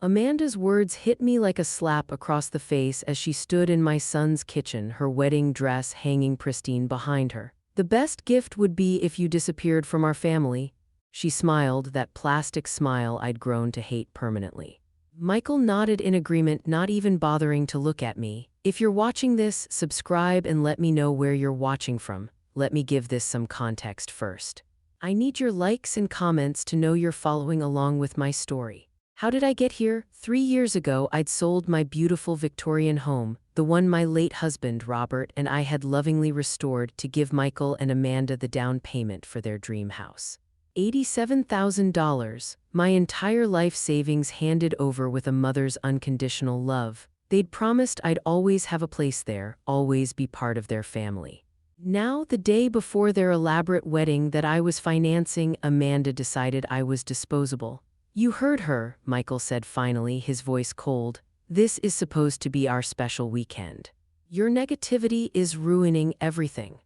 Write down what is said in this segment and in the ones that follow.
Amanda's words hit me like a slap across the face as she stood in my son's kitchen, her wedding dress hanging pristine behind her. The best gift would be if you disappeared from our family. She smiled, that plastic smile I'd grown to hate permanently. Michael nodded in agreement, not even bothering to look at me. If you're watching this, subscribe and let me know where you're watching from. Let me give this some context first. I need your likes and comments to know you're following along with my story. How did I get here? 3 years ago, I'd sold my beautiful Victorian home, the one my late husband, Robert, and I had lovingly restored to give Michael and Amanda the down payment for their dream house. $87,000, my entire life savings handed over with a mother's unconditional love. They'd promised I'd always have a place there, always be part of their family. Now, the day before their elaborate wedding that I was financing, Amanda decided I was disposable. You heard her, Michael said finally, his voice cold. This is supposed to be our special weekend. Your negativity is ruining everything.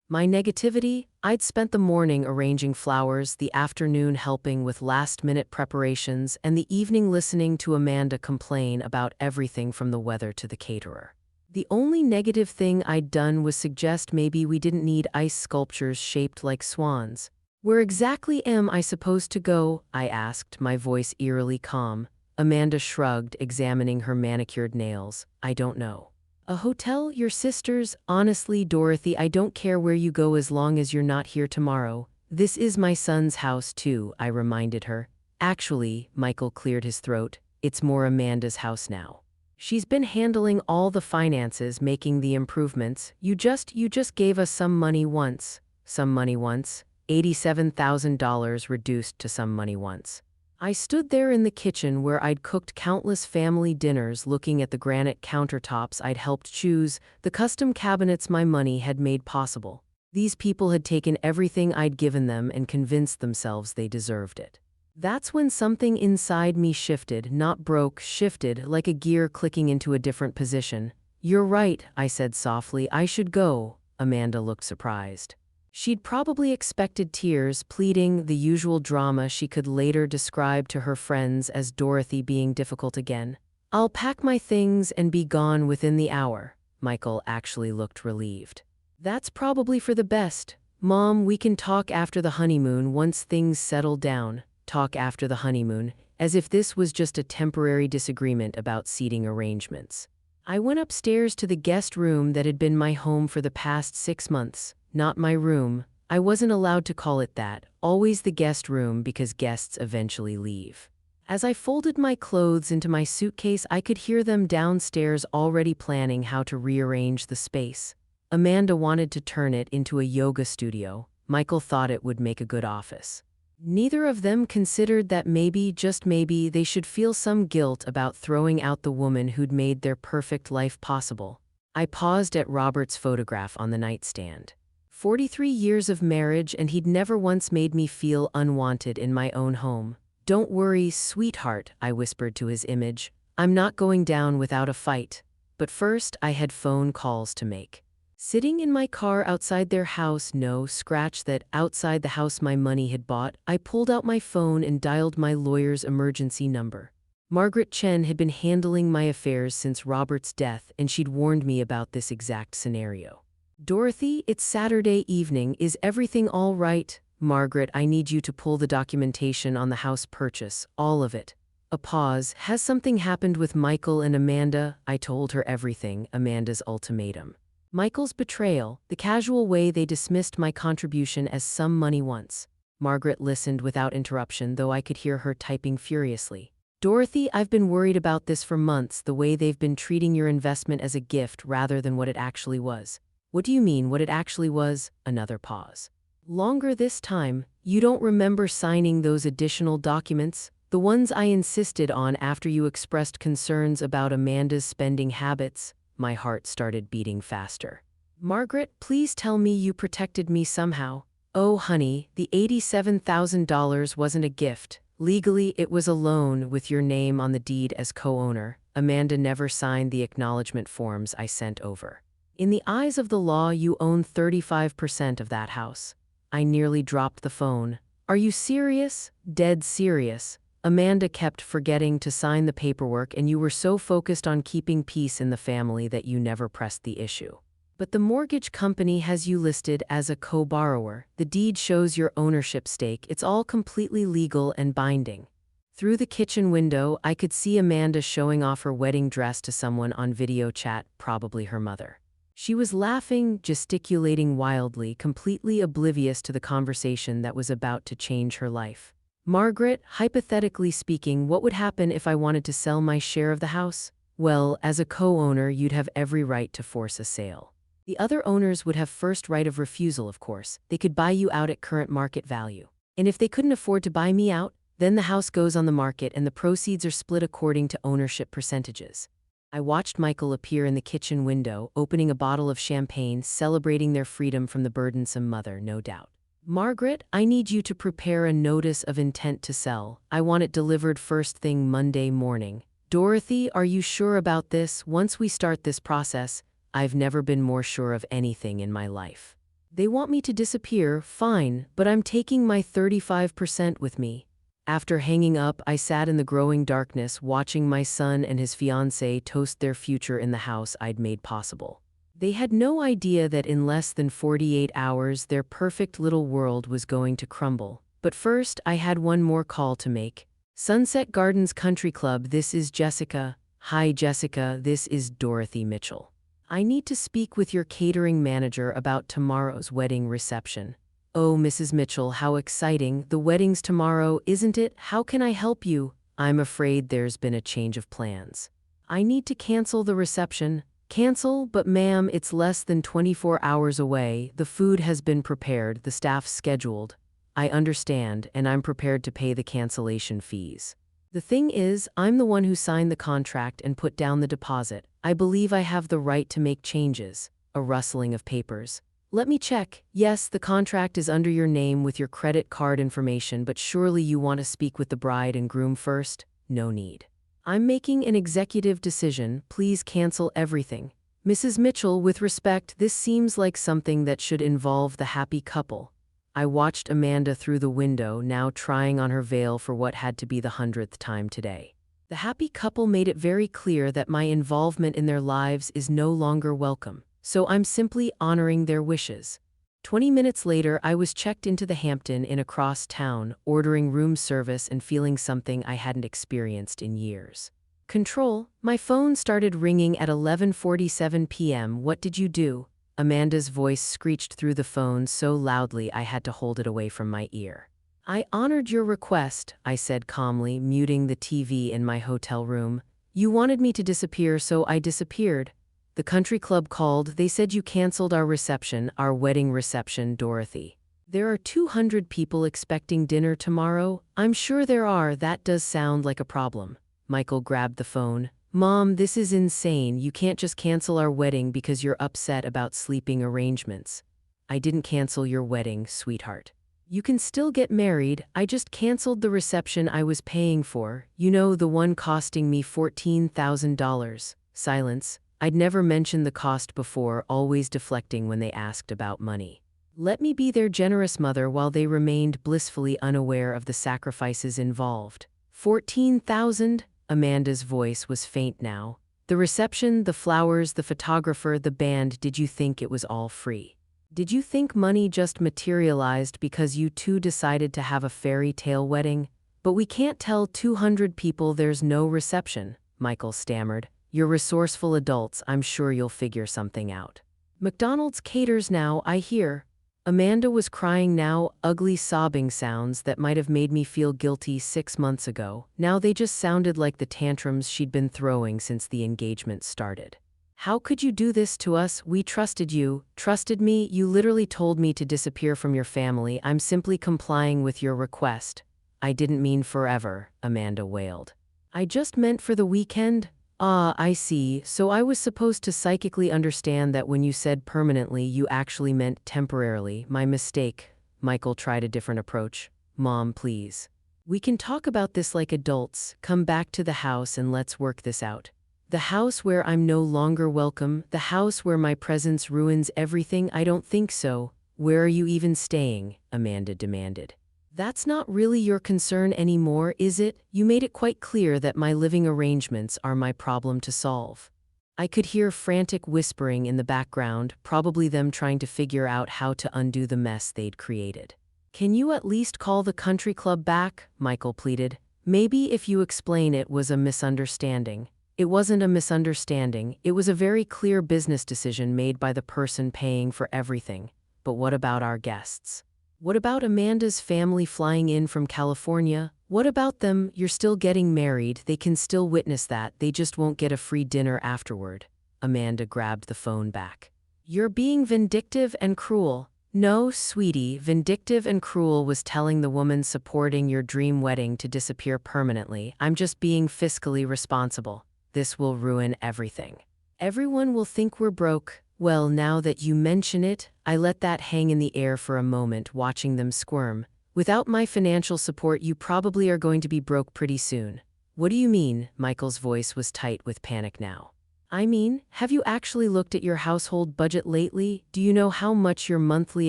My negativity? I'd spent the morning arranging flowers, the afternoon helping with last-minute preparations, and the evening listening to Amanda complain about everything from the weather to the caterer. The only negative thing I'd done was suggest maybe we didn't need ice sculptures shaped like swans. Where exactly am I supposed to go? I asked, my voice eerily calm. Amanda shrugged, examining her manicured nails. I don't know. A hotel? Your sister's? Honestly, Dorothy, I don't care where you go as long as you're not here tomorrow. This is my son's house too, I reminded her. Actually, Michael cleared his throat, it's more Amanda's house now. She's been handling all the finances, making the improvements. You just gave us some money once. Some money once? $87,000 reduced to some money once. I stood there in the kitchen where I'd cooked countless family dinners, looking at the granite countertops I'd helped choose, the custom cabinets my money had made possible. These people had taken everything I'd given them and convinced themselves they deserved it. That's when something inside me shifted, not broke, shifted, like a gear clicking into a different position. You're right, I said softly, I should go. Amanda looked surprised. She'd probably expected tears, pleading, the usual drama she could later describe to her friends as Dorothy being difficult again. I'll pack my things and be gone within the hour. Michael actually looked relieved. That's probably for the best. Mom, we can talk after the honeymoon once things settle down. Talk after the honeymoon, as if this was just a temporary disagreement about seating arrangements. I went upstairs to the guest room that had been my home for the past 6 months. Not my room. I wasn't allowed to call it that. Always the guest room because guests eventually leave. As I folded my clothes into my suitcase, I could hear them downstairs already planning how to rearrange the space. Amanda wanted to turn it into a yoga studio. Michael thought it would make a good office. Neither of them considered that maybe, just maybe, they should feel some guilt about throwing out the woman who'd made their perfect life possible. I paused at Robert's photograph on the nightstand. 43 years of marriage, and he'd never once made me feel unwanted in my own home. Don't worry, sweetheart, I whispered to his image. I'm not going down without a fight. But first, I had phone calls to make. Sitting in my car outside their house, no, scratch that, outside the house my money had bought, I pulled out my phone and dialed my lawyer's emergency number. Margaret Chen had been handling my affairs since Robert's death, and she'd warned me about this exact scenario. Dorothy, it's Saturday evening. Is everything all right? Margaret, I need you to pull the documentation on the house purchase, all of it. A pause. Has something happened with Michael and Amanda? I told her everything, Amanda's ultimatum. Michael's betrayal, the casual way they dismissed my contribution as some money once. Margaret listened without interruption, though I could hear her typing furiously. Dorothy, I've been worried about this for months, the way they've been treating your investment as a gift rather than what it actually was. What do you mean, what it actually was? Another pause. Longer this time. You don't remember signing those additional documents? The ones I insisted on after you expressed concerns about Amanda's spending habits? My heart started beating faster. Margaret, please tell me you protected me somehow. Oh, honey, the $87,000 wasn't a gift. Legally, it was a loan with your name on the deed as co-owner. Amanda never signed the acknowledgement forms I sent over. In the eyes of the law, you own 35% of that house. I nearly dropped the phone. Are you serious? Dead serious. Amanda kept forgetting to sign the paperwork, and you were so focused on keeping peace in the family that you never pressed the issue. But the mortgage company has you listed as a co-borrower. The deed shows your ownership stake. It's all completely legal and binding. Through the kitchen window, I could see Amanda showing off her wedding dress to someone on video chat, probably her mother. She was laughing, gesticulating wildly, completely oblivious to the conversation that was about to change her life. Margaret, hypothetically speaking, what would happen if I wanted to sell my share of the house? Well, as a co-owner, you'd have every right to force a sale. The other owners would have first right of refusal, of course. They could buy you out at current market value. And if they couldn't afford to buy me out, then the house goes on the market and the proceeds are split according to ownership percentages. I watched Michael appear in the kitchen window, opening a bottle of champagne, celebrating their freedom from the burdensome mother, no doubt. Margaret, I need you to prepare a notice of intent to sell. I want it delivered first thing Monday morning. Dorothy, are you sure about this? Once we start this process, I've never been more sure of anything in my life. They want me to disappear, fine, but I'm taking my 35% with me. After hanging up, I sat in the growing darkness, watching my son and his fiancée toast their future in the house I'd made possible. They had no idea that in less than 48 hours, their perfect little world was going to crumble. But first, I had one more call to make. Sunset Gardens Country Club, this is Jessica. Hi, Jessica, this is Dorothy Mitchell. I need to speak with your catering manager about tomorrow's wedding reception. Oh, Mrs. Mitchell, how exciting. The wedding's tomorrow, isn't it? How can I help you? I'm afraid there's been a change of plans. I need to cancel the reception. Cancel? But ma'am, it's less than 24 hours away. The food has been prepared, the staff's scheduled. I understand, and I'm prepared to pay the cancellation fees. The thing is, I'm the one who signed the contract and put down the deposit. I believe I have the right to make changes. A rustling of papers. Let me check. Yes, the contract is under your name with your credit card information, but surely you want to speak with the bride and groom first? No need. I'm making an executive decision. Please cancel everything. Mrs. Mitchell, with respect, this seems like something that should involve the happy couple. I watched Amanda through the window, now trying on her veil for what had to be the 100th time today. The happy couple made it very clear that my involvement in their lives is no longer welcome, so I'm simply honoring their wishes. 20 minutes later, I was checked into the Hampton Inn across town, ordering room service and feeling something I hadn't experienced in years. Control, my phone started ringing at 11:47 p.m. What did you do? Amanda's voice screeched through the phone so loudly I had to hold it away from my ear. I honored your request, I said calmly, muting the TV in my hotel room. You wanted me to disappear, so I disappeared. The country club called. They said you canceled our reception, our wedding reception, Dorothy. There are 200 people expecting dinner tomorrow. I'm sure there are. That does sound like a problem. Michael grabbed the phone. Mom, this is insane. You can't just cancel our wedding because you're upset about sleeping arrangements. I didn't cancel your wedding, sweetheart. You can still get married. I just canceled the reception I was paying for. You know, the one costing me $14,000. Silence. I'd never mentioned the cost before, always deflecting when they asked about money. Let me be their generous mother while they remained blissfully unaware of the sacrifices involved. 14,000? Amanda's voice was faint now. The reception, the flowers, the photographer, the band, did you think it was all free? Did you think money just materialized because you two decided to have a fairy tale wedding? But we can't tell 200 people there's no reception, Michael stammered. You're resourceful adults, I'm sure you'll figure something out. McDonald's caters now, I hear. Amanda was crying now, ugly sobbing sounds that might have made me feel guilty 6 months ago. Now they just sounded like the tantrums she'd been throwing since the engagement started. How could you do this to us? We trusted you. Trusted me? You literally told me to disappear from your family. I'm simply complying with your request. I didn't mean forever, Amanda wailed. I just meant for the weekend. Ah, I see. So I was supposed to psychically understand that when you said permanently, you actually meant temporarily. My mistake. Michael tried a different approach. Mom, please. We can talk about this like adults. Come back to the house and let's work this out. The house where I'm no longer welcome, the house where my presence ruins everything? I don't think so. Where are you even staying? Amanda demanded. That's not really your concern anymore, is it? You made it quite clear that my living arrangements are my problem to solve. I could hear frantic whispering in the background, probably them trying to figure out how to undo the mess they'd created. Can you at least call the country club back? Michael pleaded. Maybe if you explain it was a misunderstanding. It wasn't a misunderstanding, it was a very clear business decision made by the person paying for everything. But what about our guests? What about Amanda's family flying in from California? What about them? You're still getting married, they can still witness that, they just won't get a free dinner afterward. Amanda grabbed the phone back. You're being vindictive and cruel. No, sweetie, vindictive and cruel was telling the woman supporting your dream wedding to disappear permanently. I'm just being fiscally responsible. This will ruin everything. Everyone will think we're broke. Well, now that you mention it, I let that hang in the air for a moment, watching them squirm. Without my financial support, you probably are going to be broke pretty soon. What do you mean? Michael's voice was tight with panic now. I mean, have you actually looked at your household budget lately? Do you know how much your monthly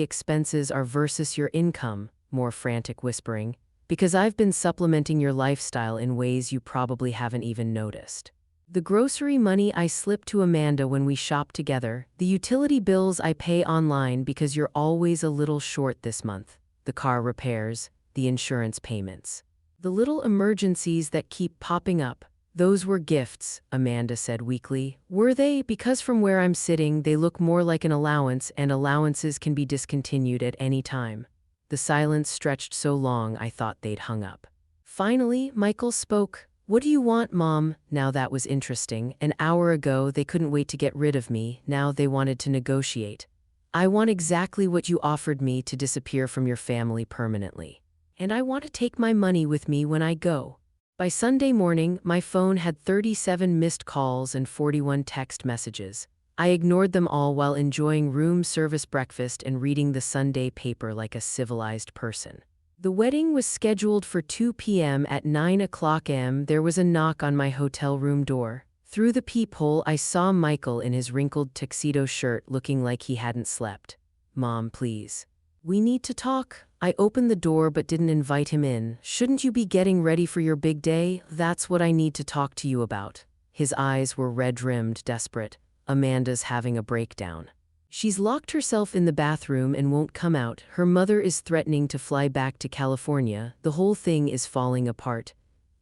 expenses are versus your income? More frantic whispering. Because I've been supplementing your lifestyle in ways you probably haven't even noticed. The grocery money I slip to Amanda when we shop together, the utility bills I pay online because you're always a little short this month, the car repairs, the insurance payments. The little emergencies that keep popping up, those were gifts, Amanda said weakly. Were they? Because from where I'm sitting, they look more like an allowance, and allowances can be discontinued at any time. The silence stretched so long I thought they'd hung up. Finally, Michael spoke. What do you want, Mom? Now that was interesting. An hour ago, they couldn't wait to get rid of me. Now they wanted to negotiate. I want exactly what you offered me, to disappear from your family permanently. And I want to take my money with me when I go. By Sunday morning, my phone had 37 missed calls and 41 text messages. I ignored them all while enjoying room service breakfast and reading the Sunday paper like a civilized person. The wedding was scheduled for 2 p.m. At 9:00 a.m. There was a knock on my hotel room door. Through the peephole, I saw Michael in his wrinkled tuxedo shirt, looking like he hadn't slept. Mom, please. We need to talk. I opened the door but didn't invite him in. Shouldn't you be getting ready for your big day? That's what I need to talk to you about. His eyes were red-rimmed, desperate. Amanda's having a breakdown. She's locked herself in the bathroom and won't come out. Her mother is threatening to fly back to California. The whole thing is falling apart.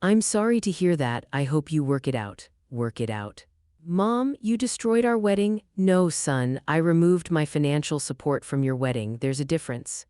I'm sorry to hear that. I hope you work it out. Work it out. Mom, you destroyed our wedding? No, son, I removed my financial support from your wedding. There's a difference.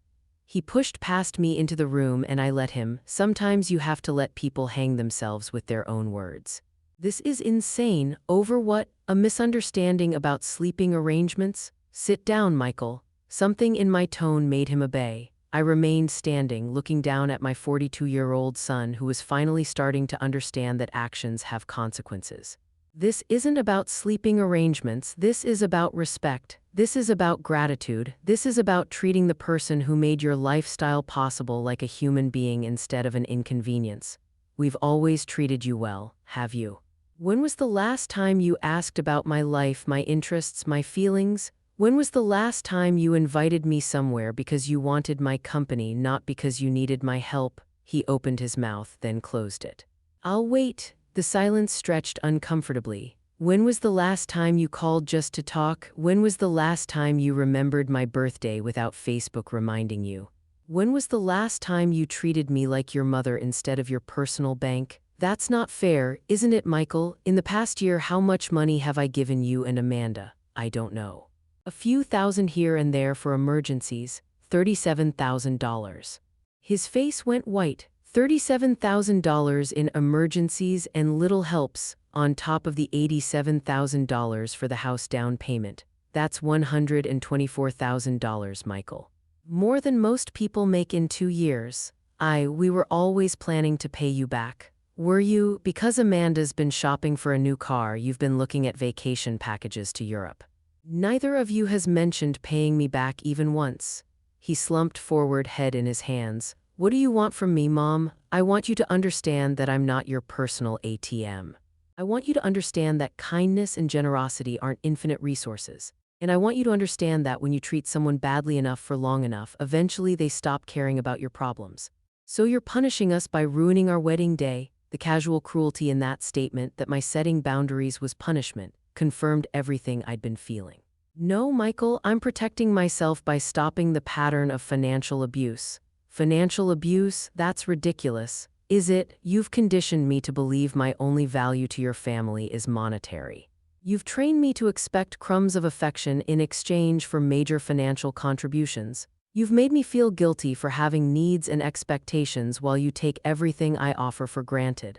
He pushed past me into the room and I let him. Sometimes you have to let people hang themselves with their own words. This is insane. Over what? A misunderstanding about sleeping arrangements? Sit down, Michael. Something in my tone made him obey. I remained standing, looking down at my 42-year-old son, who was finally starting to understand that actions have consequences. This isn't about sleeping arrangements. This is about respect. This is about gratitude. This is about treating the person who made your lifestyle possible like a human being instead of an inconvenience. We've always treated you well, have you? When was the last time you asked about my life, my interests, my feelings? When was the last time you invited me somewhere because you wanted my company, not because you needed my help? He opened his mouth, then closed it. I'll wait. The silence stretched uncomfortably. When was the last time you called just to talk? When was the last time you remembered my birthday without Facebook reminding you? When was the last time you treated me like your mother instead of your personal bank? That's not fair, isn't it, Michael? In the past year, how much money have I given you and Amanda? I don't know. A few thousand here and there for emergencies, $37,000. His face went white. $37,000 in emergencies and little helps, on top of the $87,000 for the house down payment. That's $124,000, Michael. More than most people make in 2 years. We were always planning to pay you back. Were you? Because Amanda's been shopping for a new car, you've been looking at vacation packages to Europe. Neither of you has mentioned paying me back even once. He slumped forward, head in his hands. What do you want from me, Mom? I want you to understand that I'm not your personal ATM. I want you to understand that kindness and generosity aren't infinite resources. And I want you to understand that when you treat someone badly enough for long enough, eventually they stop caring about your problems. So you're punishing us by ruining our wedding day? The casual cruelty in that statement that my setting boundaries was punishment confirmed everything I'd been feeling. No, Michael, I'm protecting myself by stopping the pattern of financial abuse. Financial abuse? That's ridiculous. Is it? You've conditioned me to believe my only value to your family is monetary. You've trained me to expect crumbs of affection in exchange for major financial contributions. You've made me feel guilty for having needs and expectations while you take everything I offer for granted.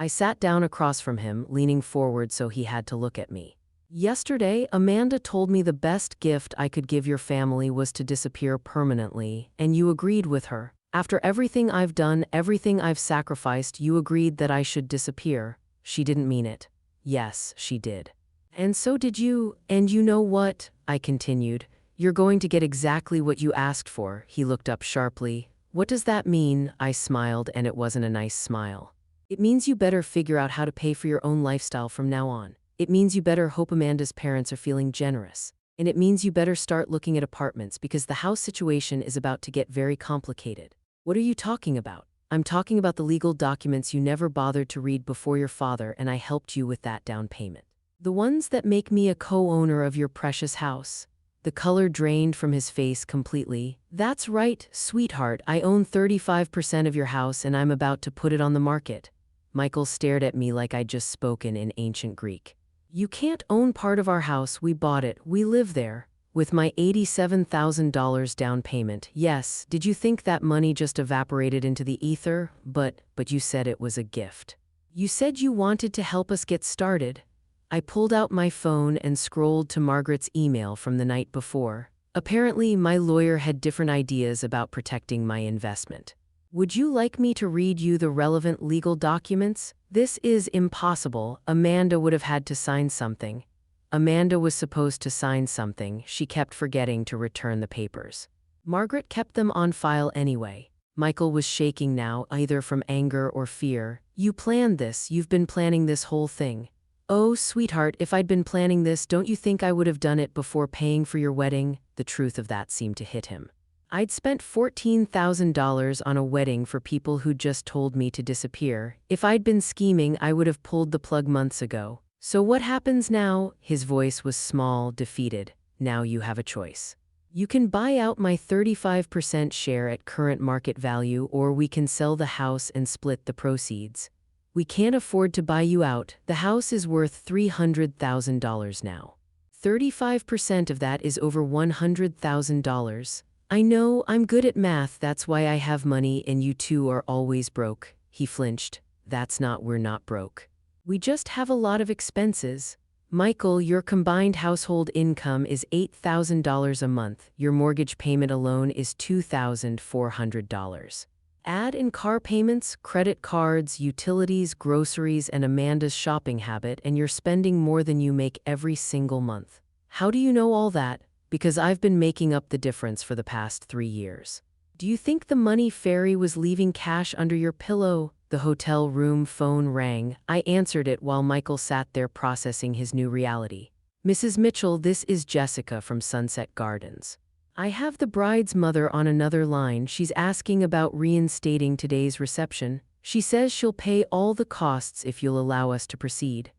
I sat down across from him, leaning forward so he had to look at me. Yesterday, Amanda told me the best gift I could give your family was to disappear permanently, and you agreed with her. After everything I've done, everything I've sacrificed, you agreed that I should disappear. She didn't mean it. Yes, she did. And so did you. And you know what? I continued. You're going to get exactly what you asked for. He looked up sharply. What does that mean? I smiled, and it wasn't a nice smile. It means you better figure out how to pay for your own lifestyle from now on. It means you better hope Amanda's parents are feeling generous. And it means you better start looking at apartments because the house situation is about to get very complicated. What are you talking about? I'm talking about the legal documents you never bothered to read before your father, and I helped you with that down payment. The ones that make me a co-owner of your precious house. The color drained from his face completely. That's right, sweetheart, I own 35% of your house and I'm about to put it on the market. Michael stared at me like I'd just spoken in ancient Greek. You can't own part of our house, we bought it, we live there. With my $87,000 down payment. Yes, did you think that money just evaporated into the ether? But you said it was a gift. You said you wanted to help us get started. I pulled out my phone and scrolled to Margaret's email from the night before. Apparently, my lawyer had different ideas about protecting my investment. Would you like me to read you the relevant legal documents? This is impossible. Amanda would have had to sign something. Amanda was supposed to sign something. She kept forgetting to return the papers. Margaret kept them on file anyway. Michael was shaking now, either from anger or fear. You planned this. You've been planning this whole thing. Oh, sweetheart, if I'd been planning this, don't you think I would have done it before paying for your wedding? The truth of that seemed to hit him. I'd spent $14,000 on a wedding for people who just told me to disappear. If I'd been scheming, I would have pulled the plug months ago. So what happens now? His voice was small, defeated. Now you have a choice. You can buy out my 35% share at current market value, or we can sell the house and split the proceeds. We can't afford to buy you out. The house is worth $300,000 now. 35% of that is over $100,000. I know, I'm good at math, that's why I have money and you two are always broke. He flinched. We're not broke. We just have a lot of expenses. Michael, your combined household income is $8,000 a month. Your mortgage payment alone is $2,400. Add in car payments, credit cards, utilities, groceries, and Amanda's shopping habit, and you're spending more than you make every single month. How do you know all that? Because I've been making up the difference for the past 3 years. Do you think the money fairy was leaving cash under your pillow? The hotel room phone rang. I answered it while Michael sat there processing his new reality. Mrs. Mitchell, this is Jessica from Sunset Gardens. I have the bride's mother on another line. She's asking about reinstating today's reception. She says she'll pay all the costs if you'll allow us to proceed.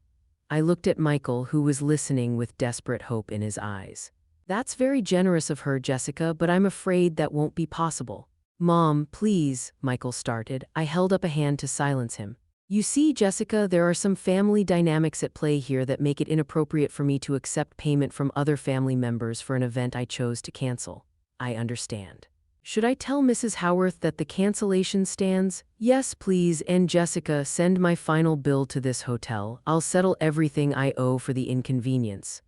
I looked at Michael, who was listening with desperate hope in his eyes. That's very generous of her, Jessica, but I'm afraid that won't be possible. Mom, please, Michael started. I held up a hand to silence him. You see, Jessica, there are some family dynamics at play here that make it inappropriate for me to accept payment from other family members for an event I chose to cancel. I understand. Should I tell Mrs. Howarth that the cancellation stands? Yes, please, and Jessica, send my final bill to this hotel. I'll settle everything I owe for the inconvenience.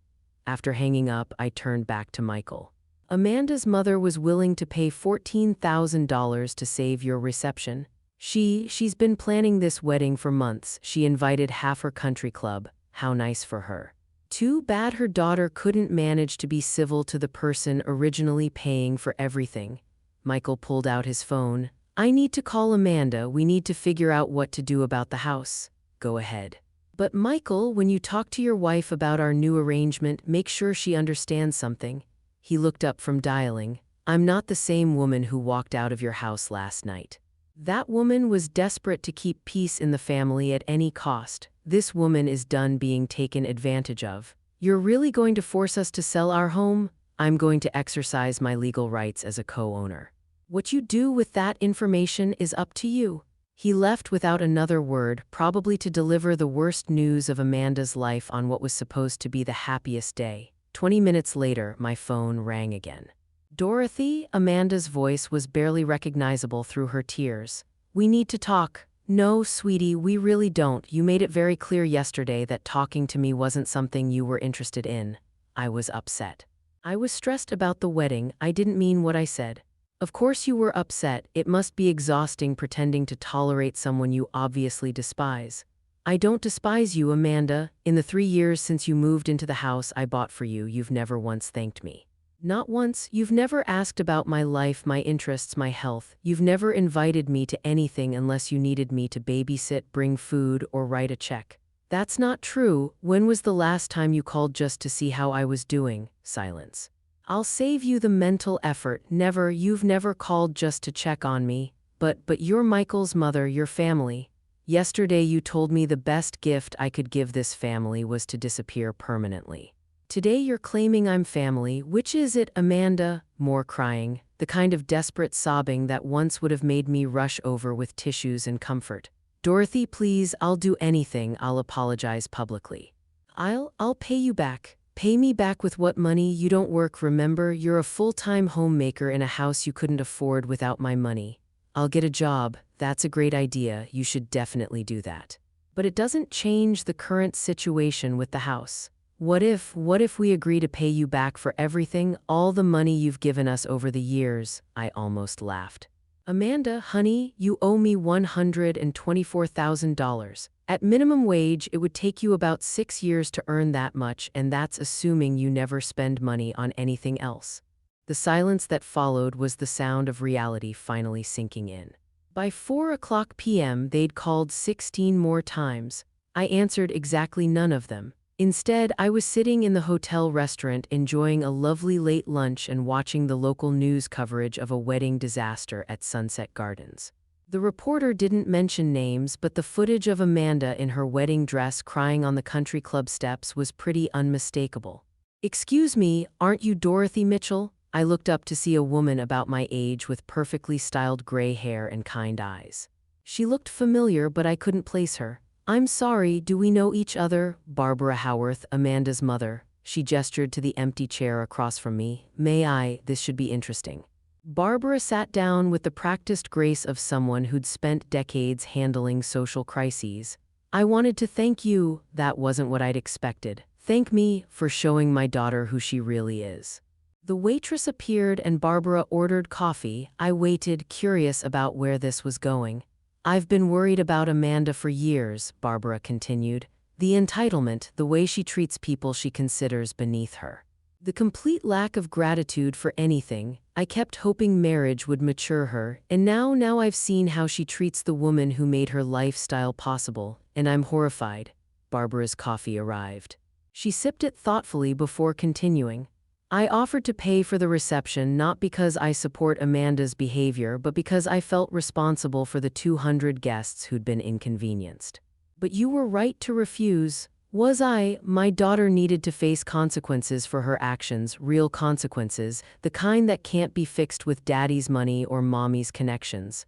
After hanging up, I turned back to Michael. Amanda's mother was willing to pay $14,000 to save your reception. She's been planning this wedding for months. She invited half her country club. How nice for her. Too bad her daughter couldn't manage to be civil to the person originally paying for everything. Michael pulled out his phone. I need to call Amanda. We need to figure out what to do about the house. Go ahead. But Michael, when you talk to your wife about our new arrangement, make sure she understands something. He looked up from dialing. I'm not the same woman who walked out of your house last night. That woman was desperate to keep peace in the family at any cost. This woman is done being taken advantage of. You're really going to force us to sell our home? I'm going to exercise my legal rights as a co-owner. What you do with that information is up to you. He left without another word, probably to deliver the worst news of Amanda's life on what was supposed to be the happiest day. 20 minutes later, my phone rang again. Dorothy, Amanda's voice was barely recognizable through her tears. We need to talk. No, sweetie, we really don't. You made it very clear yesterday that talking to me wasn't something you were interested in. I was upset. I was stressed about the wedding. I didn't mean what I said. Of course you were upset. It must be exhausting pretending to tolerate someone you obviously despise. I don't despise you, Amanda. In the 3 years since you moved into the house I bought for you, you've never once thanked me. Not once. You've never asked about my life, my interests, my health. You've never invited me to anything unless you needed me to babysit, bring food, or write a check. That's not true. When was the last time you called just to see how I was doing? Silence. I'll save you the mental effort. Never. You've never called just to check on me. But you're Michael's mother, your family. Yesterday you told me the best gift I could give this family was to disappear permanently. Today you're claiming I'm family. Which is it, Amanda? More crying, the kind of desperate sobbing that once would have made me rush over with tissues and comfort. Dorothy, please, I'll do anything. I'll apologize publicly. I'll pay you back. Pay me back with what money? You don't work, remember? You're a full-time homemaker in a house you couldn't afford without my money. I'll get a job. That's a great idea. You should definitely do that. But it doesn't change the current situation with the house. What if we agree to pay you back for everything, all the money you've given us over the years? I almost laughed. Amanda, honey, you owe me $124,000. At minimum wage, it would take you about 6 years to earn that much, and that's assuming you never spend money on anything else. The silence that followed was the sound of reality finally sinking in. By 4:00 p.m., they'd called 16 more times. I answered exactly none of them. Instead, I was sitting in the hotel restaurant enjoying a lovely late lunch and watching the local news coverage of a wedding disaster at Sunset Gardens. The reporter didn't mention names, but the footage of Amanda in her wedding dress crying on the country club steps was pretty unmistakable. Excuse me, aren't you Dorothy Mitchell? I looked up to see a woman about my age with perfectly styled gray hair and kind eyes. She looked familiar, but I couldn't place her. I'm sorry, do we know each other? Barbara Howarth, Amanda's mother. She gestured to the empty chair across from me. May I? This should be interesting. Barbara sat down with the practiced grace of someone who'd spent decades handling social crises. I wanted to thank you. That wasn't what I'd expected. Thank me for showing my daughter who she really is. The waitress appeared and Barbara ordered coffee. I waited, curious about where this was going. I've been worried about Amanda for years, Barbara continued. The entitlement, the way she treats people she considers beneath her. The complete lack of gratitude for anything. I kept hoping marriage would mature her, and now I've seen how she treats the woman who made her lifestyle possible, and I'm horrified. Barbara's coffee arrived. She sipped it thoughtfully before continuing. I offered to pay for the reception not because I support Amanda's behavior, but because I felt responsible for the 200 guests who'd been inconvenienced. But you were right to refuse. Was I? My daughter needed to face consequences for her actions, real consequences, the kind that can't be fixed with daddy's money or mommy's connections.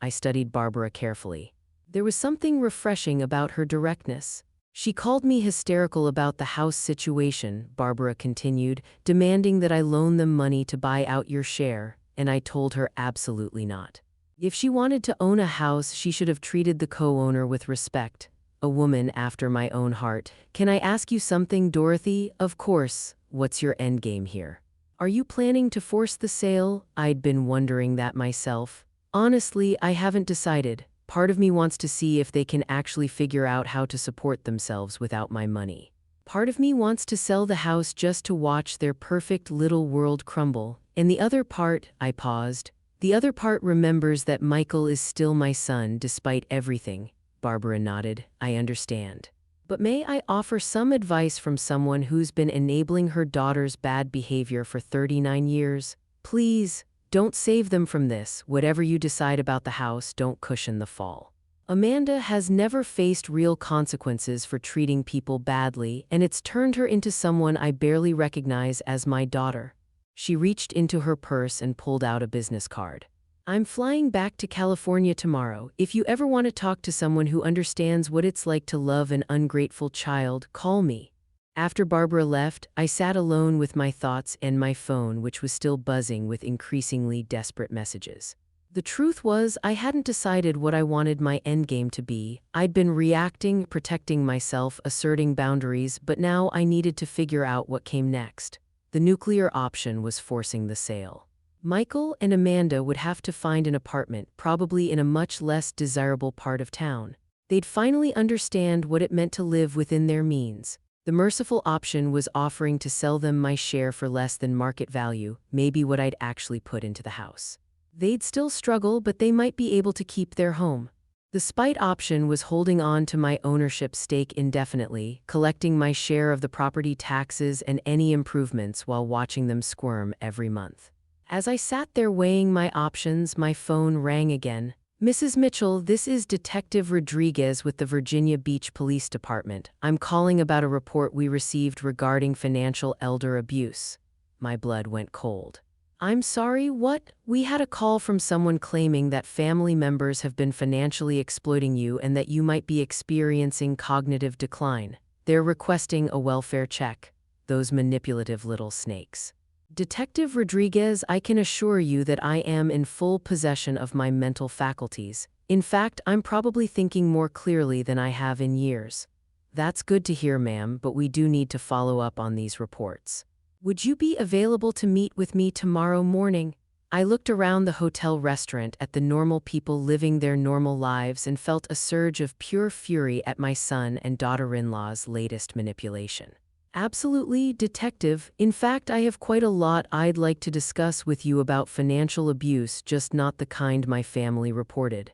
I studied Barbara carefully. There was something refreshing about her directness. She called me hysterical about the house situation, Barbara continued, demanding that I loan them money to buy out your share, and I told her absolutely not. If she wanted to own a house, she should have treated the co-owner with respect. A woman after my own heart. Can I ask you something, Dorothy? Of course. What's your endgame here? Are you planning to force the sale? I'd been wondering that myself. Honestly, I haven't decided. Part of me wants to see if they can actually figure out how to support themselves without my money. Part of me wants to sell the house just to watch their perfect little world crumble. And the other part, I paused. The other part remembers that Michael is still my son despite everything. Barbara nodded. I understand. But may I offer some advice from someone who's been enabling her daughter's bad behavior for 39 years? Please. Don't save them from this. Whatever you decide about the house, don't cushion the fall. Amanda has never faced real consequences for treating people badly, and it's turned her into someone I barely recognize as my daughter. She reached into her purse and pulled out a business card. I'm flying back to California tomorrow. If you ever want to talk to someone who understands what it's like to love an ungrateful child, call me. After Barbara left, I sat alone with my thoughts and my phone, which was still buzzing with increasingly desperate messages. The truth was, I hadn't decided what I wanted my endgame to be. I'd been reacting, protecting myself, asserting boundaries, but now I needed to figure out what came next. The nuclear option was forcing the sale. Michael and Amanda would have to find an apartment, probably in a much less desirable part of town. They'd finally understand what it meant to live within their means. The merciful option was offering to sell them my share for less than market value, maybe what I'd actually put into the house. They'd still struggle, but they might be able to keep their home. The spite option was holding on to my ownership stake indefinitely, collecting my share of the property taxes and any improvements while watching them squirm every month. As I sat there weighing my options, my phone rang again. Mrs. Mitchell, this is Detective Rodriguez with the Virginia Beach Police Department. I'm calling about a report we received regarding financial elder abuse. My blood went cold. I'm sorry, what? We had a call from someone claiming that family members have been financially exploiting you and that you might be experiencing cognitive decline. They're requesting a welfare check. Those manipulative little snakes. Detective Rodriguez, I can assure you that I am in full possession of my mental faculties. In fact, I'm probably thinking more clearly than I have in years. That's good to hear, ma'am, but we do need to follow up on these reports. Would you be available to meet with me tomorrow morning? I looked around the hotel restaurant at the normal people living their normal lives and felt a surge of pure fury at my son and daughter-in-law's latest manipulation. Absolutely, Detective. In fact, I have quite a lot I'd like to discuss with you about financial abuse, just not the kind my family reported.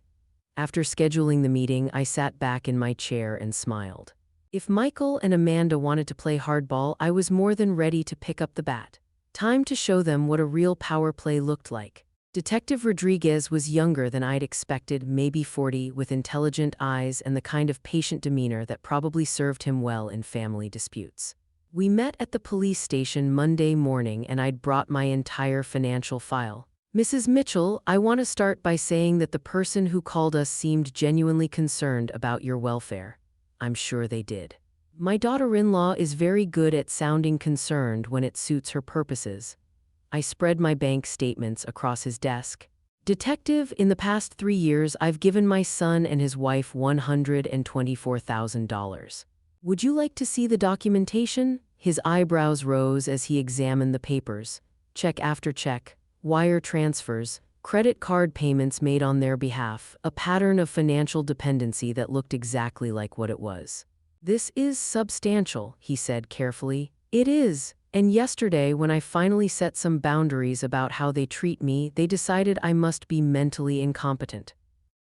After scheduling the meeting, I sat back in my chair and smiled. If Michael and Amanda wanted to play hardball, I was more than ready to pick up the bat. Time to show them what a real power play looked like. Detective Rodriguez was younger than I'd expected, maybe 40, with intelligent eyes and the kind of patient demeanor that probably served him well in family disputes. We met at the police station Monday morning and I'd brought my entire financial file. Mrs. Mitchell, I want to start by saying that the person who called us seemed genuinely concerned about your welfare. I'm sure they did. My daughter-in-law is very good at sounding concerned when it suits her purposes. I spread my bank statements across his desk. Detective, in the past 3 years, I've given my son and his wife $124,000. Would you like to see the documentation? His eyebrows rose as he examined the papers. Check after check, wire transfers, credit card payments made on their behalf, a pattern of financial dependency that looked exactly like what it was. This is substantial, he said carefully. It is. And yesterday, when I finally set some boundaries about how they treat me, they decided I must be mentally incompetent.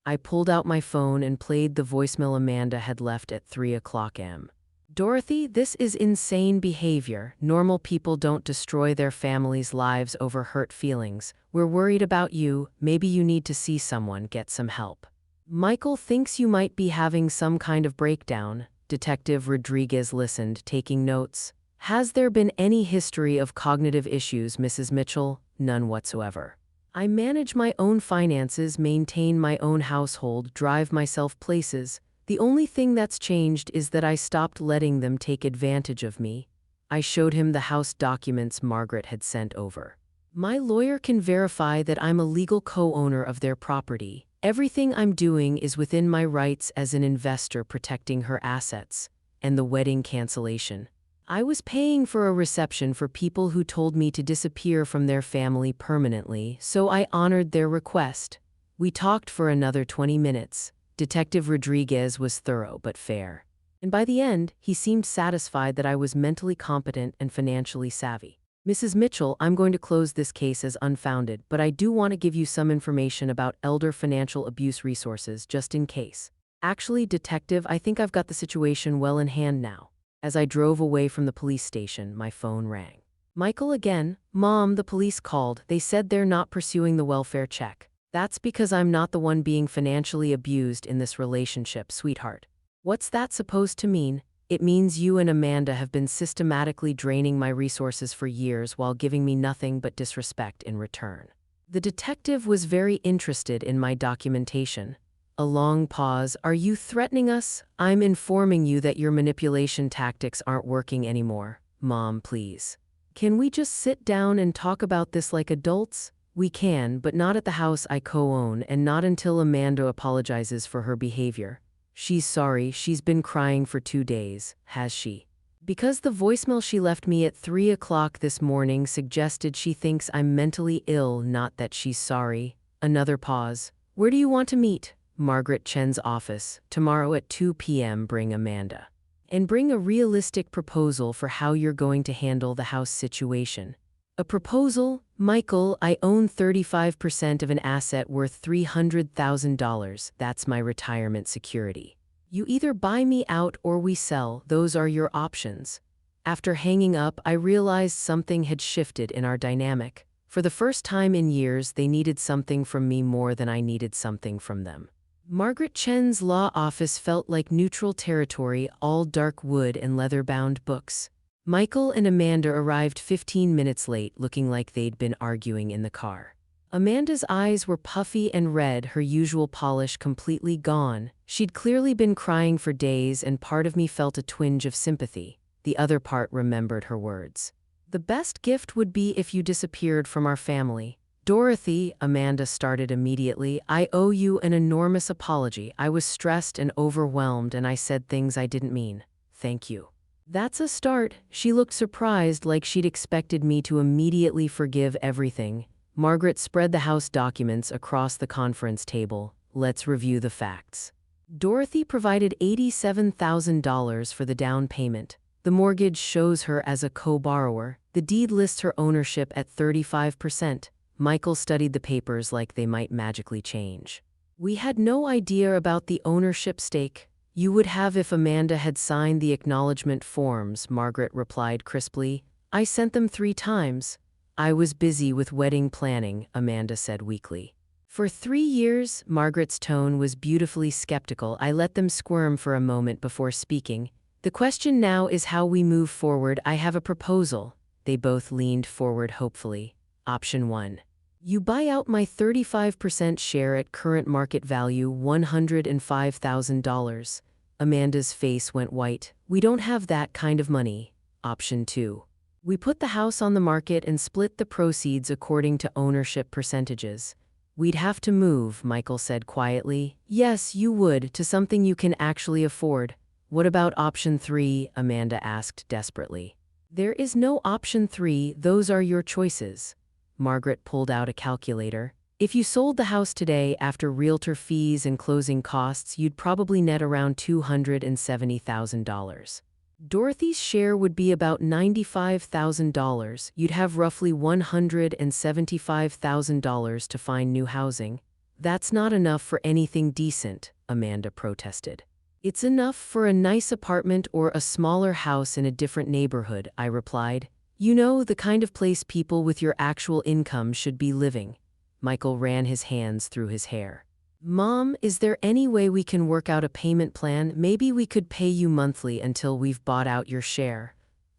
I pulled out my phone and played the voicemail Amanda had left at 3:00 a.m. Dorothy, this is insane behavior. Normal people don't destroy their families' lives over hurt feelings. We're worried about you. Maybe you need to see someone, get some help. Michael thinks you might be having some kind of breakdown. Detective Rodriguez listened, taking notes. Has there been any history of cognitive issues, Mrs. Mitchell? None whatsoever. I manage my own finances, maintain my own household, drive myself places. The only thing that's changed is that I stopped letting them take advantage of me. I showed him the house documents Margaret had sent over. My lawyer can verify that I'm a legal co-owner of their property. Everything I'm doing is within my rights as an investor, protecting her assets. And the wedding cancellation. I was paying for a reception for people who told me to disappear from their family permanently, so I honored their request. We talked for another 20 minutes. Detective Rodriguez was thorough but fair. And by the end, he seemed satisfied that I was mentally competent and financially savvy. Mrs. Mitchell, I'm going to close this case as unfounded, but I do want to give you some information about elder financial abuse resources just in case. Actually, Detective, I think I've got the situation well in hand now. As I drove away from the police station, my phone rang. Michael again. Mom, the police called. They said they're not pursuing the welfare check. That's because I'm not the one being financially abused in this relationship, sweetheart. What's that supposed to mean? It means you and Amanda have been systematically draining my resources for years while giving me nothing but disrespect in return. The detective was very interested in my documentation. A long pause. Are you threatening us? I'm informing you that your manipulation tactics aren't working anymore. Mom, please. Can we just sit down and talk about this like adults? We can, but not at the house I co-own and not until Amanda apologizes for her behavior. She's sorry, she's been crying for 2 days, has she? Because the voicemail she left me at 3 o'clock this morning suggested she thinks I'm mentally ill, not that she's sorry. Another pause. Where do you want to meet? Margaret Chen's office. Tomorrow at 2 p.m. Bring Amanda. And bring a realistic proposal for how you're going to handle the house situation. A proposal? Michael, I own 35% of an asset worth $300,000. That's my retirement security. You either buy me out or we sell. Those are your options. After hanging up, I realized something had shifted in our dynamic. For the first time in years, they needed something from me more than I needed something from them. Margaret Chen's law office felt like neutral territory, all dark wood and leather-bound books. Michael and Amanda arrived 15 minutes late, looking like they'd been arguing in the car. Amanda's eyes were puffy and red, her usual polish completely gone. She'd clearly been crying for days, and part of me felt a twinge of sympathy. The other part remembered her words. The best gift would be if you disappeared from our family. Dorothy, Amanda started immediately, I owe you an enormous apology. I was stressed and overwhelmed and I said things I didn't mean. Thank you. That's a start. She looked surprised, like she'd expected me to immediately forgive everything. Margaret spread the house documents across the conference table. Let's review the facts. Dorothy provided $87,000 for the down payment. The mortgage shows her as a co-borrower. The deed lists her ownership at 35%. Michael studied the papers like they might magically change. We had no idea about the ownership stake. You would have if Amanda had signed the acknowledgement forms, Margaret replied crisply. I sent them 3 times. I was busy with wedding planning, Amanda said weakly. For 3 years, Margaret's tone was beautifully skeptical. I let them squirm for a moment before speaking. The question now is how we move forward. I have a proposal. They both leaned forward hopefully. Option 1. You buy out my 35% share at current market value, $105,000. Amanda's face went white. We don't have that kind of money. Option 2. We put the house on the market and split the proceeds according to ownership percentages. We'd have to move, Michael said quietly. Yes, you would, to something you can actually afford. What about option 3? Amanda asked desperately. There is no option 3, those are your choices. Margaret pulled out a calculator. If you sold the house today after realtor fees and closing costs, you'd probably net around $270,000. Dorothy's share would be about $95,000. You'd have roughly $175,000 to find new housing. That's not enough for anything decent, Amanda protested. It's enough for a nice apartment or a smaller house in a different neighborhood, I replied. You know, the kind of place people with your actual income should be living. Michael ran his hands through his hair. Mom, is there any way we can work out a payment plan? Maybe we could pay you monthly until we've bought out your share.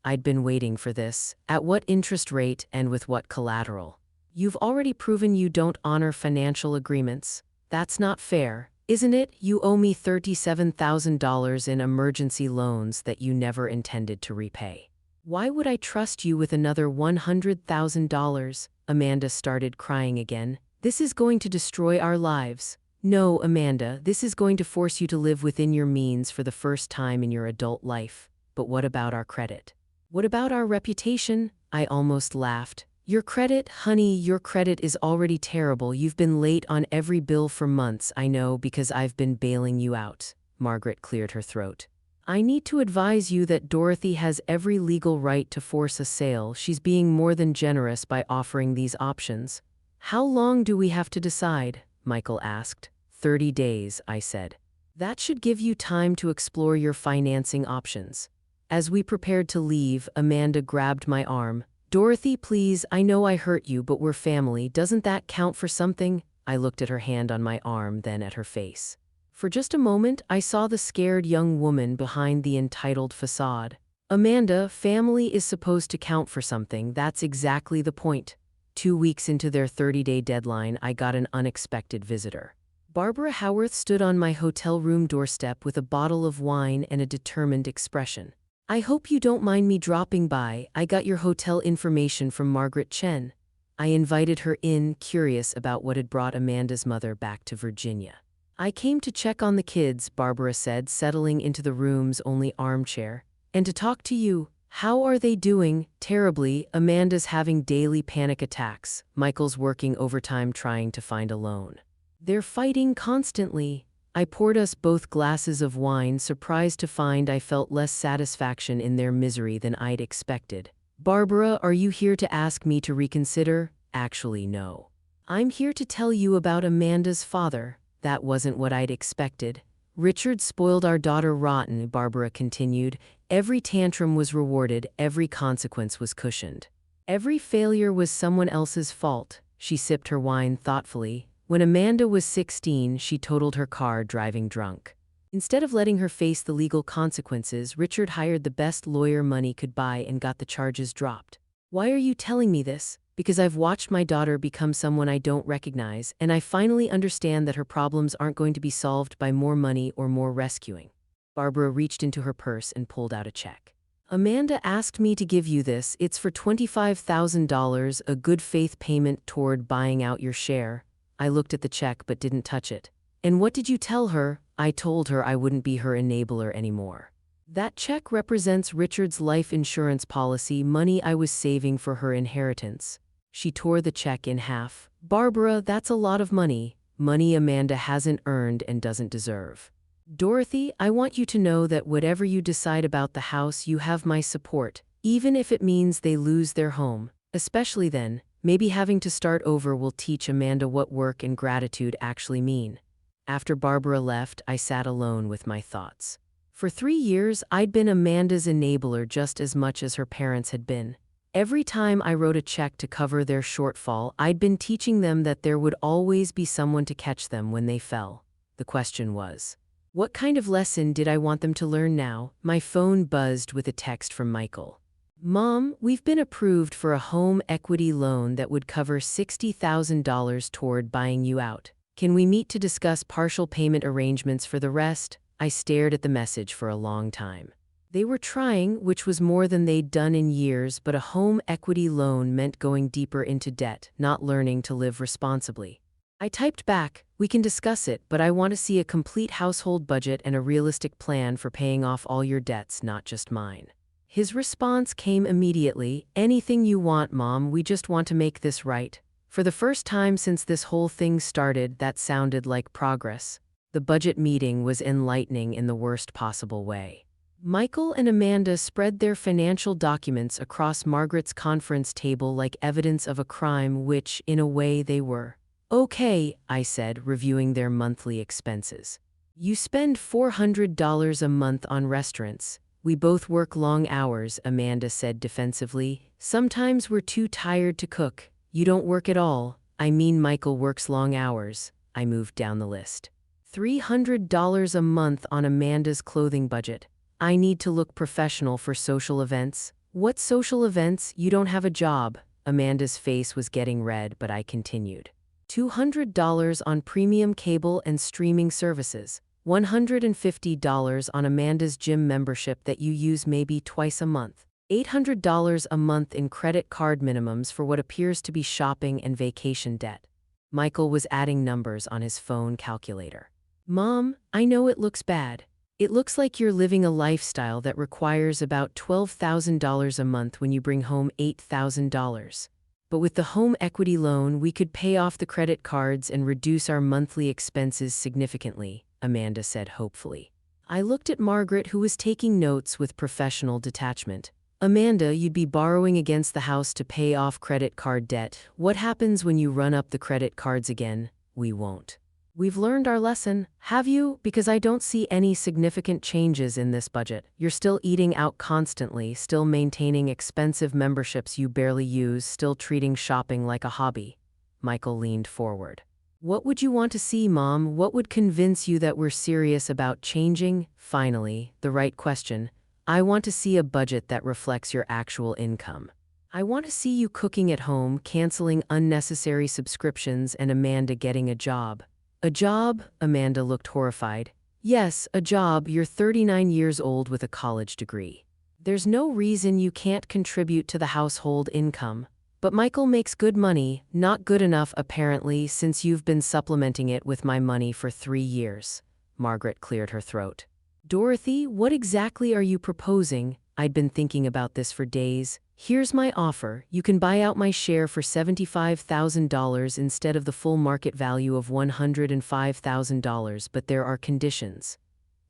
I'd been waiting for this. At what interest rate and with what collateral? You've already proven you don't honor financial agreements. That's not fair, isn't it? You owe me $37,000 in emergency loans that you never intended to repay. Why would I trust you with another $100,000? Amanda started crying again. This is going to destroy our lives. No, Amanda, this is going to force you to live within your means for the first time in your adult life. But what about our credit? What about our reputation? I almost laughed. Your credit, honey, your credit is already terrible. You've been late on every bill for months, I know, because I've been bailing you out. Margaret cleared her throat. I need to advise you that Dorothy has every legal right to force a sale. She's being more than generous by offering these options. How long do we have to decide? Michael asked. 30 days, I said. That should give you time to explore your financing options. As we prepared to leave, Amanda grabbed my arm. Dorothy, please, I know I hurt you, but we're family. Doesn't that count for something? I looked at her hand on my arm, then at her face. For just a moment, I saw the scared young woman behind the entitled facade. Amanda, family is supposed to count for something. That's exactly the point. 2 weeks into their 30-day deadline, I got an unexpected visitor. Barbara Howarth stood on my hotel room doorstep with a bottle of wine and a determined expression. I hope you don't mind me dropping by. I got your hotel information from Margaret Chen. I invited her in, curious about what had brought Amanda's mother back to Virginia. I came to check on the kids, Barbara said, settling into the room's only armchair. And to talk to you. How are they doing? Terribly. Amanda's having daily panic attacks. Michael's working overtime trying to find a loan. They're fighting constantly. I poured us both glasses of wine, surprised to find I felt less satisfaction in their misery than I'd expected. Barbara, are you here to ask me to reconsider? Actually, no. I'm here to tell you about Amanda's father. That wasn't what I'd expected. Richard spoiled our daughter rotten, Barbara continued. Every tantrum was rewarded, every consequence was cushioned. Every failure was someone else's fault. She sipped her wine thoughtfully. When Amanda was 16, she totaled her car driving drunk. Instead of letting her face the legal consequences, Richard hired the best lawyer money could buy and got the charges dropped. Why are you telling me this? Because I've watched my daughter become someone I don't recognize, and I finally understand that her problems aren't going to be solved by more money or more rescuing. Barbara reached into her purse and pulled out a check. Amanda asked me to give you this. It's for $25,000, a good faith payment toward buying out your share. I looked at the check but didn't touch it. And what did you tell her? I told her I wouldn't be her enabler anymore. That check represents Richard's life insurance policy, money I was saving for her inheritance. She tore the check in half. Barbara, that's a lot of money. Money Amanda hasn't earned and doesn't deserve. Dorothy, I want you to know that whatever you decide about the house, you have my support, even if it means they lose their home. Especially then, maybe having to start over will teach Amanda what work and gratitude actually mean. After Barbara left, I sat alone with my thoughts. For 3 years, I'd been Amanda's enabler just as much as her parents had been. Every time I wrote a check to cover their shortfall, I'd been teaching them that there would always be someone to catch them when they fell. The question was, what kind of lesson did I want them to learn now? My phone buzzed with a text from Michael. Mom, we've been approved for a home equity loan that would cover $60,000 toward buying you out. Can we meet to discuss partial payment arrangements for the rest? I stared at the message for a long time. They were trying, which was more than they'd done in years, but a home equity loan meant going deeper into debt, not learning to live responsibly. I typed back, we can discuss it, but I want to see a complete household budget and a realistic plan for paying off all your debts, not just mine. His response came immediately, anything you want, Mom, we just want to make this right. For the first time since this whole thing started, that sounded like progress. The budget meeting was enlightening in the worst possible way. Michael and Amanda spread their financial documents across Margaret's conference table like evidence of a crime, which, in a way, they were. Okay, I said, reviewing their monthly expenses. You spend $400 a month on restaurants. We both work long hours, Amanda said defensively. Sometimes we're too tired to cook. You don't work at all. I mean, Michael works long hours. I moved down the list. $300 a month on Amanda's clothing budget. I need to look professional for social events. What social events? You don't have a job. Amanda's face was getting red, but I continued. $200 on premium cable and streaming services. $150 on Amanda's gym membership that you use maybe twice a month. $800 a month in credit card minimums for what appears to be shopping and vacation debt. Michael was adding numbers on his phone calculator. Mom, I know it looks bad. It looks like you're living a lifestyle that requires about $12,000 a month when you bring home $8,000. But with the home equity loan, we could pay off the credit cards and reduce our monthly expenses significantly, Amanda said hopefully. I looked at Margaret, who was taking notes with professional detachment. Amanda, you'd be borrowing against the house to pay off credit card debt. What happens when you run up the credit cards again? We won't. We've learned our lesson, have you? Because I don't see any significant changes in this budget. You're still eating out constantly, still maintaining expensive memberships you barely use, still treating shopping like a hobby. Michael leaned forward. What would you want to see, Mom? What would convince you that we're serious about changing? Finally, the right question. I want to see a budget that reflects your actual income. I want to see you cooking at home, canceling unnecessary subscriptions, and Amanda getting a job. A job? Amanda looked horrified. Yes, a job. You're 39 years old with a college degree. There's no reason you can't contribute to the household income. But Michael makes good money, not good enough apparently since you've been supplementing it with my money for 3 years. Margaret cleared her throat. Dorothy, what exactly are you proposing? I'd been thinking about this for days. Here's my offer. You can buy out my share for $75,000 instead of the full market value of $105,000, but there are conditions.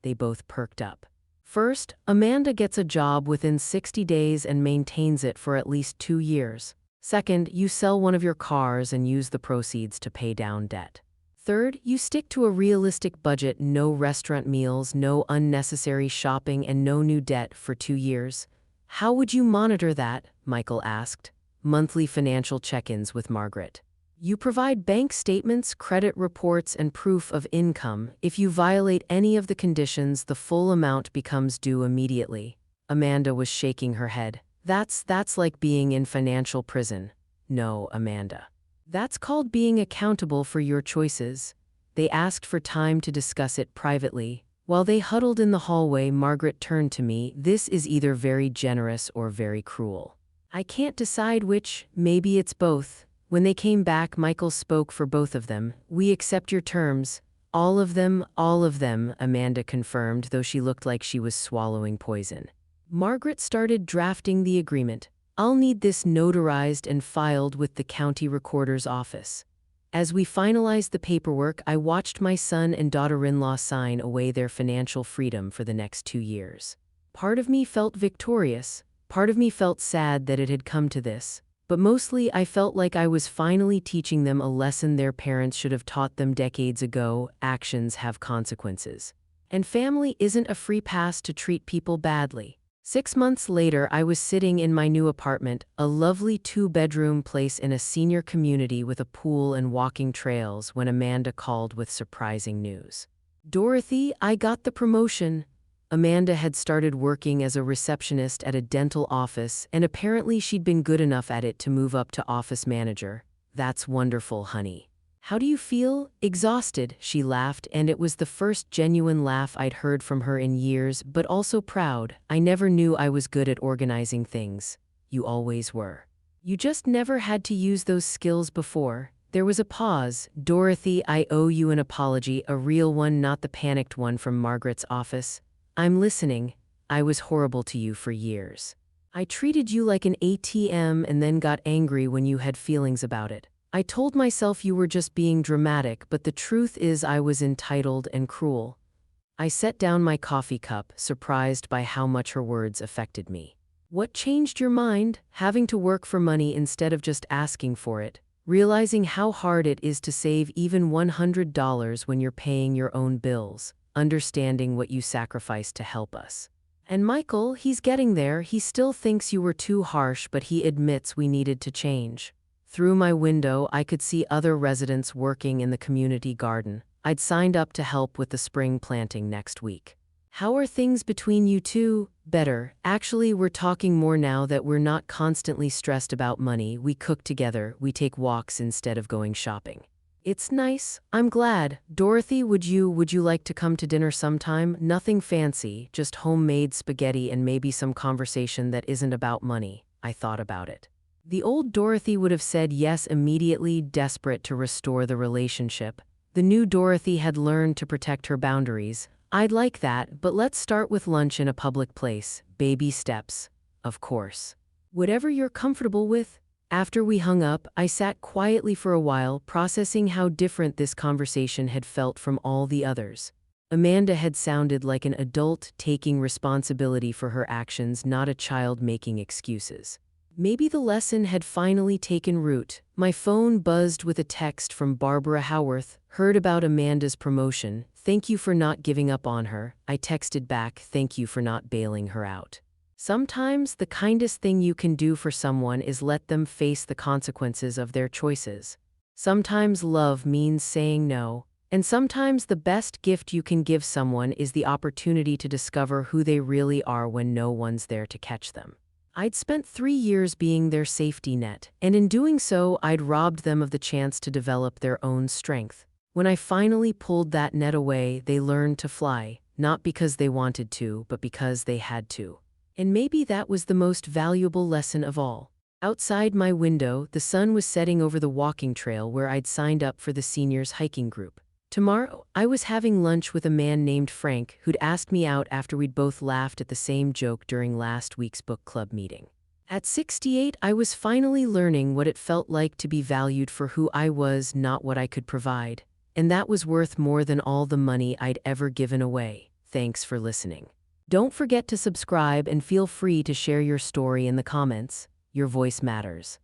They both perked up. First, Amanda gets a job within 60 days and maintains it for at least 2 years. Second, you sell one of your cars and use the proceeds to pay down debt. Third, you stick to a realistic budget, no restaurant meals, no unnecessary shopping, and no new debt for 2 years. How would you monitor that? Michael asked. Monthly financial check-ins with Margaret. You provide bank statements, credit reports, and proof of income. If you violate any of the conditions, the full amount becomes due immediately. Amanda was shaking her head. That's like being in financial prison. No, Amanda. That's called being accountable for your choices. They asked for time to discuss it privately. While they huddled in the hallway, Margaret turned to me. This is either very generous or very cruel. I can't decide which, maybe it's both. When they came back, Michael spoke for both of them. We accept your terms. All of them, Amanda confirmed, though she looked like she was swallowing poison. Margaret started drafting the agreement. I'll need this notarized and filed with the county recorder's office. As we finalized the paperwork, I watched my son and daughter-in-law sign away their financial freedom for the next 2 years. Part of me felt victorious, part of me felt sad that it had come to this, but mostly I felt like I was finally teaching them a lesson their parents should have taught them decades ago: actions have consequences. And family isn't a free pass to treat people badly. 6 months later, I was sitting in my new apartment, a lovely 2-bedroom place in a senior community with a pool and walking trails, when Amanda called with surprising news. Dorothy, I got the promotion. Amanda had started working as a receptionist at a dental office, and apparently she'd been good enough at it to move up to office manager. That's wonderful, honey. How do you feel? Exhausted, she laughed, and it was the first genuine laugh I'd heard from her in years, but also proud. I never knew I was good at organizing things. You always were. You just never had to use those skills before. There was a pause. Dorothy, I owe you an apology, a real one, not the panicked one from Margaret's office. I'm listening. I was horrible to you for years. I treated you like an ATM and then got angry when you had feelings about it. I told myself you were just being dramatic, but the truth is I was entitled and cruel. I set down my coffee cup, surprised by how much her words affected me. What changed your mind? Having to work for money instead of just asking for it. Realizing how hard it is to save even $100 when you're paying your own bills. Understanding what you sacrificed to help us. And Michael, he's getting there. He still thinks you were too harsh, but he admits we needed to change. Through my window, I could see other residents working in the community garden. I'd signed up to help with the spring planting next week. How are things between you two? Better. Actually, we're talking more now that we're not constantly stressed about money. We cook together, we take walks instead of going shopping. It's nice. I'm glad. Dorothy, would you like to come to dinner sometime? Nothing fancy, just homemade spaghetti and maybe some conversation that isn't about money. I thought about it. The old Dorothy would have said yes immediately, desperate to restore the relationship. The new Dorothy had learned to protect her boundaries. I'd like that, but let's start with lunch in a public place. Baby steps. Of course. Whatever you're comfortable with. After we hung up, I sat quietly for a while, processing how different this conversation had felt from all the others. Amanda had sounded like an adult taking responsibility for her actions, not a child making excuses. Maybe the lesson had finally taken root. My phone buzzed with a text from Barbara Howarth. Heard about Amanda's promotion. Thank you for not giving up on her. I texted back, thank you for not bailing her out. Sometimes the kindest thing you can do for someone is let them face the consequences of their choices. Sometimes love means saying no, and sometimes the best gift you can give someone is the opportunity to discover who they really are when no one's there to catch them. I'd spent 3 years being their safety net, and in doing so, I'd robbed them of the chance to develop their own strength. When I finally pulled that net away, they learned to fly, not because they wanted to, but because they had to. And maybe that was the most valuable lesson of all. Outside my window, the sun was setting over the walking trail where I'd signed up for the seniors hiking group. Tomorrow, I was having lunch with a man named Frank who'd asked me out after we'd both laughed at the same joke during last week's book club meeting. At 68, I was finally learning what it felt like to be valued for who I was, not what I could provide. And that was worth more than all the money I'd ever given away. Thanks for listening. Don't forget to subscribe and feel free to share your story in the comments. Your voice matters.